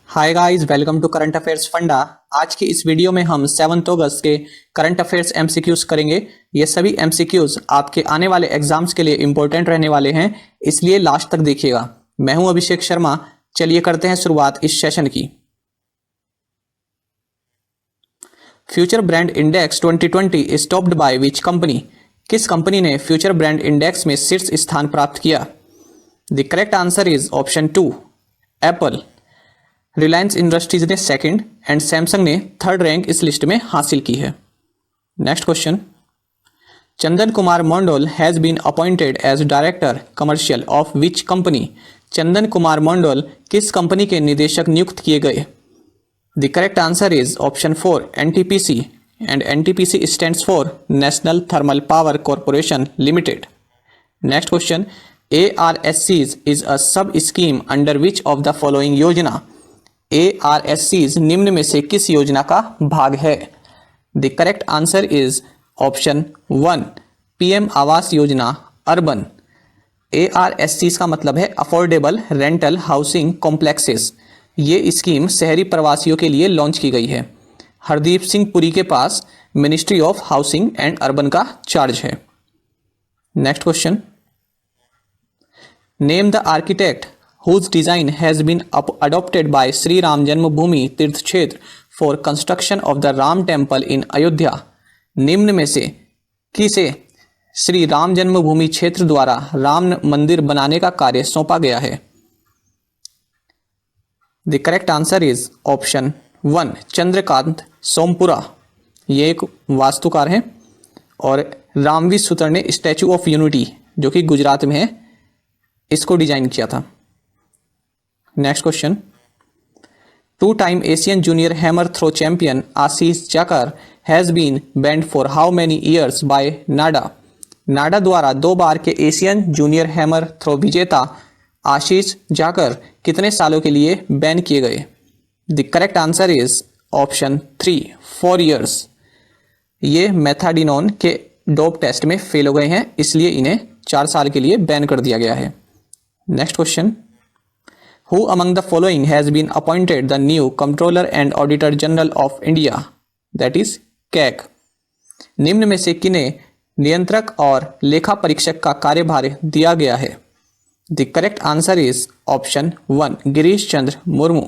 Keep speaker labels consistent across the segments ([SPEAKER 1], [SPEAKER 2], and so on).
[SPEAKER 1] Hi guys, welcome to current affairs funda. आज की इस वीडियो में हम 7 अगस्त के करंट अफेयर्स एमसीक्यूज करेंगे। ये सभी एमसीक्यूज आपके आने वाले एग्जाम्स के लिए इंपॉर्टेंट रहने वाले हैं, इसलिए लास्ट तक देखिएगा। मैं हूं अभिषेक शर्मा। चलिए करते हैं शुरुआत इस सेशन की। Future brand index 2020 is topped by which company? किस कंपनी ने फ्यूचर ब्रांड इंडेक्स में शीर्ष स्थान प्राप्त किया? The correct answer is option 2, Apple. Reliance Industries ने सेकंड एंड सैमसंग ने थर्ड रैंक इस लिस्ट में हासिल की है। Next question, Chandan Kumar Mandol has been appointed as director commercial of which company? चंदन कुमार मंडोल किस कंपनी के निदेशक नियुक्त किए गए? The correct answer is option 4, NTPC, and NTPC stands for national thermal power corporation limited. Next question, ARSCs is a sub scheme under which of the following योजना? ARSCs निम्न में से किस योजना का भाग है? The correct answer is option 1, PM Awas Yojana urban. ARSCs का मतलब है अफोर्डेबल रेंटल हाउसिंग कॉम्प्लेक्सेस। ये स्कीम शहरी प्रवासियों के लिए लॉन्च की गई है। हरदीप सिंह पुरी के पास ministry of housing and urban का चार्ज है। Next question, name the architect whose design has been adopted by Sri Ram Janmabhoomi Tirth Kshetra for construction of the Ram Temple in Ayodhya। निम्न में से किसे श्री राम जन्मभूमि क्षेत्र द्वारा राम मंदिर बनाने का कार्य सौंपा गया है? The correct answer is option 1, Chandrakant Sompura. ये एक वास्तुकार हैं और रामवी सूत्र ने स्टैचू ऑफ यूनिटी जो कि गुजरात में है इसको डिजाइन किया था। Next question, 2-time Asian junior hammer throw champion Ashish Jakar has been banned for how many years by NADA? NADA द्वारा 2 बार के एशियन जूनियर हैमर थ्रो विजेता आशीष जाकर कितने सालों के लिए बैन किए गए? The correct answer is option 3, 4 years. ये मेथाडिनोन के डोप टेस्ट में फेल हो गए हैं, इसलिए इन्हें 4 साल के लिए बैन कर दिया गया है। Next question, Who among the following has been appointed the new Comptroller and Auditor General of India? That is CAG। निम्न में से किन्हें नियंत्रक और लेखा परीक्षक का कार्यभार दिया गया है? The correct answer is option 1, Girish Chandra Murmu.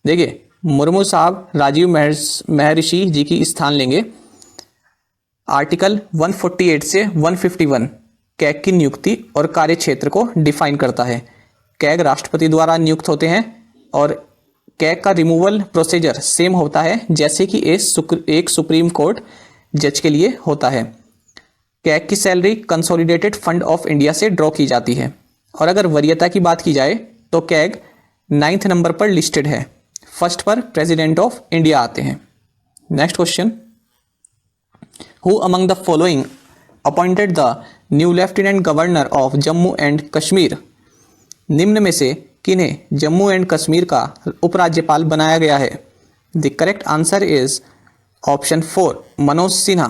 [SPEAKER 1] देखिए, मुर्मू साहब राजीव महर्षि जी की स्थान लेंगे। आर्टिकल 148 से 151 कैग की नियुक्ति और कार्य क्षेत्र को डिफाइन करता है। कैग राष्ट्रपति द्वारा नियुक्त होते हैं और कैग का रिमूवल प्रोसीजर सेम होता है जैसे कि एक सुप्रीम कोर्ट जज के लिए होता है। कैग की salary consolidated fund of India से ड्रॉ की जाती है। और अगर वरीयता की बात की जाए तो कैग 9th नंबर पर लिस्टेड है, फर्स्ट पर प्रेसिडेंट ऑफ इंडिया आते हैं। Next question, who among the following appointed the new lieutenant governor of Jammu and Kashmir? निम्न में से किन्हें जम्मू एंड कश्मीर का उपराज्यपाल बनाया गया है? The correct answer is option 4, Manoj Sinha.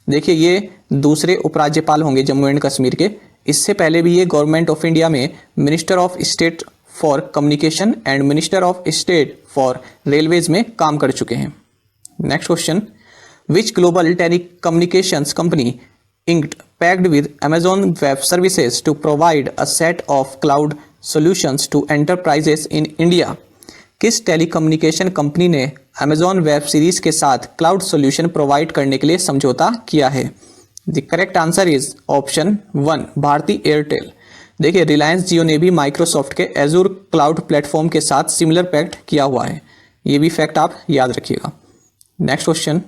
[SPEAKER 1] देखिए, ये दूसरे उपराज्यपाल होंगे जम्मू एंड कश्मीर के। इससे पहले भी ये गवर्नमेंट ऑफ इंडिया में minister of state for communication and minister of state for railways में काम कर चुके हैं। Next question, which global telecommunications company inked packed with Amazon Web Services to provide a set of cloud solutions to enterprises in India? किस telecommunication company ने Amazon web series के साथ cloud solution provide करने के लिए समझौता किया है? The correct answer is option 1, Bharti Airtel. देखिए, रिलायंस जियो ने भी माइक्रोसॉफ्ट के एजूर क्लाउड प्लेटफॉर्म के साथ सिमिलर पैक्ट किया हुआ है। ये भी फैक्ट आप याद रखिएगा। Next question,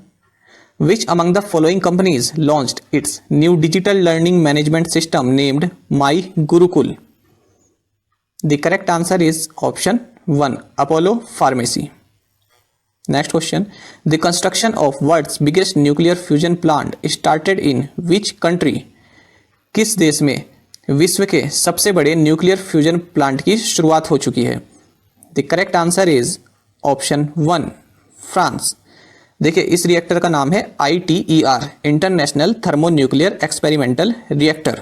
[SPEAKER 1] Which among the following companies launched its new digital learning management system named My Gurukul? The correct answer is option 1, Apollo Pharmacy. Next question, the construction of world's biggest nuclear fusion plant started in which country? किस देश में विश्व के सबसे बड़े nuclear fusion plant की शुरुआत हो चुकी है? The correct answer is option 1, France. देखिए, इस रिएक्टर का नाम है ITER, international thermonuclear experimental reactor.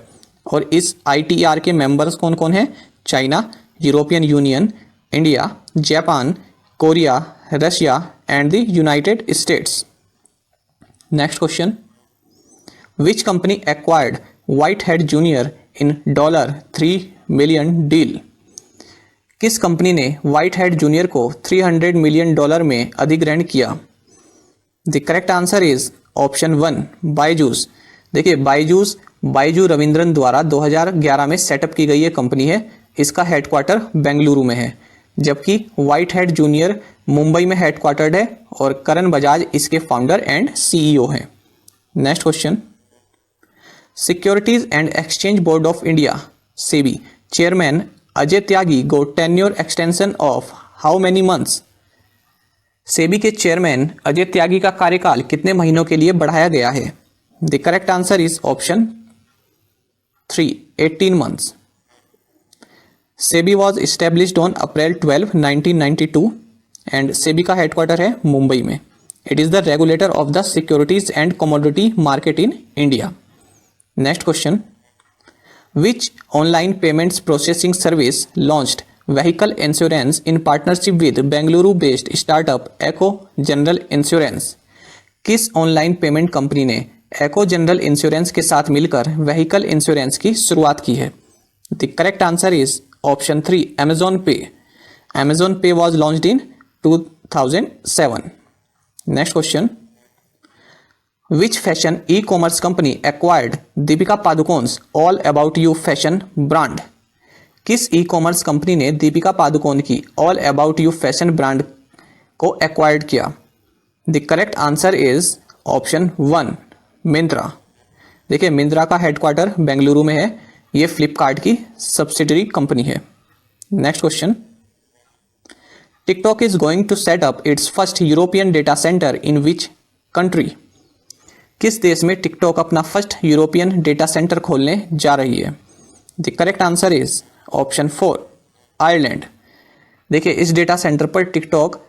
[SPEAKER 1] और इस ITER के मेंबर्स कौन कौन हैं? China, European union, India, Japan, Korea, Russia and the United states. Next question, which company acquired whitehead junior in $3 million deal? किस कंपनी ने व्हाइटहेड जूनियर को $300 million में अधिग्रहण किया? The correct answer is option 1 Byju's. देखिए बायजू रविंद्रन द्वारा 2011 में सेटअप की गई ये कंपनी है। इसका हेडक्वार्टर बेंगलुरु में है, जबकि व्हाइटहेड जूनियर मुंबई में हेडक्वार्टर्ड है और करण बजाज इसके फाउंडर एंड सीईओ हैं। Next question, securities and exchange board of India SEBI chairman Ajay Tyagi go tenure extension of how many months? SEBI के चेयरमैन अजय त्यागी का कार्यकाल कितने महीनों के लिए बढ़ाया गया है? The correct answer is option 3 18 months। SEBI was established on April 12 1992 and SEBI का हेडक्वार्टर है मुंबई में। It is the regulator of the securities and commodity market in India. Next question, which online payments processing service launched vehicle insurance in partnership with Bengaluru based startup echo general insurance? किस online payment company ने एको general insurance के साथ मिलकर vehicle insurance की शुरुआत की है? The correct answer is option 3 Amazon Pay. Amazon Pay was launched in 2007। Next question, which fashion e commerce company acquired Deepika Padukone's all about you fashion brand? किस e commerce company ने दीपिका पादुकोण की all about you fashion brand को acquired किया? The correct answer is option 1 Myntra. देखिए मिंत्रा का headquarter Bengaluru में है, ये फ्लिपकार्ट की सब्सिडरी कंपनी है। Next question, TikTok is going to set up its first European data centre in which country? किस देश में टिकटॉक अपना फर्स्ट यूरोपियन डेटा सेंटर खोलने जा रही है? The correct answer is option 4 Ireland. देखिए इस डेटा सेंटर पर टिकटॉक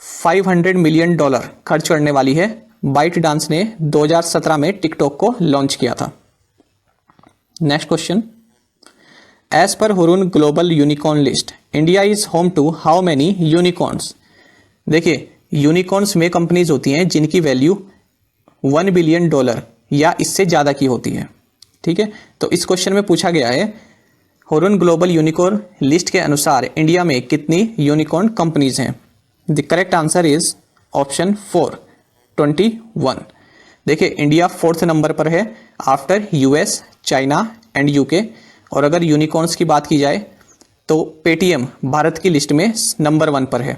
[SPEAKER 1] $500 मिलियन खर्च करने वाली है। बाइट डांस ने 2017 में टिकटॉक को लॉन्च किया था। Next question, as per Hurun global unicorn list India is home to how many unicorns? देखिए यूनिकॉर्न्स में कंपनीज होती हैं जिनकी वैल्यू $1 बिलियन या इससे ज़्यादा की होती है। ठीक है, तो इस क्वेश्चन में पूछा गया है हुरुन ग्लोबल यूनिकॉर्न लिस्ट के अनुसार इंडिया में कितनी यूनिकॉर्न कंपनीज हैं? The correct answer is option 4 21। देखिए इंडिया 4th नंबर पर है after US, China and UK. और अगर यूनिकॉर्न्स की बात की जाए तो पेटीएम भारत की लिस्ट में नंबर 1 पर है।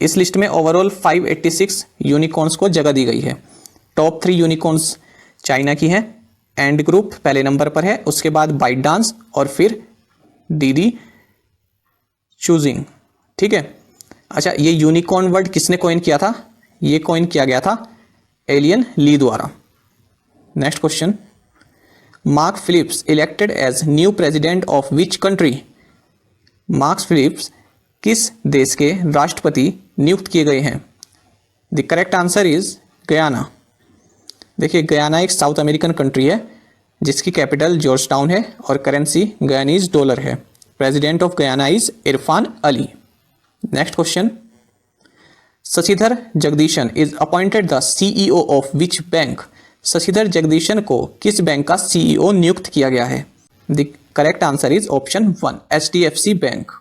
[SPEAKER 1] इस लिस्ट में ओवरऑल 586 यूनिकॉर्न्स को जगह दी गई है। टॉप 3 यूनिकॉर्न्स चाइना की हैं, एंड ग्रुप पहले नंबर पर है, उसके बाद बाइट डांस और फिर डीडी चूजिंग। ठीक है, अच्छा ये यूनिकॉर्न वर्ड किसने कॉइन किया था? ये कॉइन किया गया था एलियन ली द्वारा। Next question, Mark Phillips elected as new president of which country? Mark Phillips किस देश के राष्ट्रपति नियुक्त किए गए हैं? The correct answer is Guyana. देखिए गयाना एक साउथ अमेरिकन कंट्री है जिसकी कैपिटल जॉर्ज टाउन है और करेंसी गयानीज डॉलर है। President of Guyana is Irfan Ali. Next question, Shashidhar Jagdishan is appointed the CEO of which bank? Shashidhar Jagdishan को किस बैंक का सीईओ नियुक्त किया गया है? The correct answer is option 1 HDFC bank.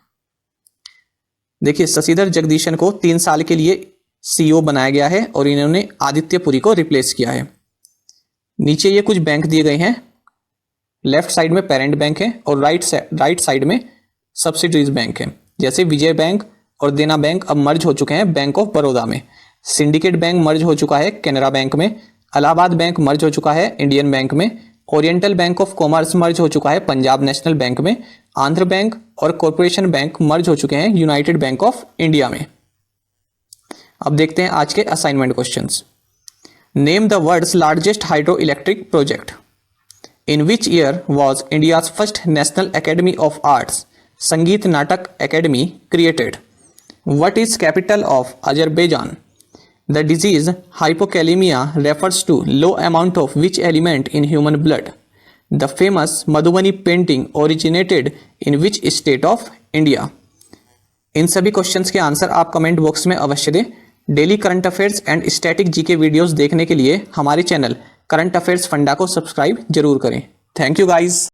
[SPEAKER 1] देखिए शशिधर जगदीशन को 3 साल के लिए सीईओ बनाया गया है और इन्होंने आदित्यपुरी को रिप्लेस किया है। नीचे ये कुछ बैंक दिए गए हैं, लेफ्ट साइड में पेरेंट बैंक है और राइट साइड में सब्सिडरीज बैंक है। जैसे विजय बैंक और देना बैंक अब मर्ज हो चुके हैं बैंक ऑफ बड़ौदा में। सिंडिकेट बैंक मर्ज हो चुका है कैनरा बैंक में। इलाहाबाद बैंक मर्ज हो चुका है इंडियन बैंक में। ओरिएंटल बैंक ऑफ कॉमर्स मर्ज हो चुका है पंजाब नेशनल बैंक में। आंध्र बैंक और कॉर्पोरेशन बैंक मर्ज हो चुके हैं यूनाइटेड बैंक ऑफ इंडिया में। अब देखते हैं आज के assignment questions. Name the world's largest hydroelectric project. In which year was India's first national academy of arts Sangeet Natak academy created? What is capital of Azerbaijan? The disease hypokalemia refers to low amount of which element in human blood? The famous Madhubani painting originated in which state of India? इन सभी questions के answer आप comment box में अवश्य दें। Daily current affairs and static GK videos देखने के लिए हमारे चैनल करंट अफेयर्स फंडा को सब्सक्राइब जरूर करें। Thank you guys.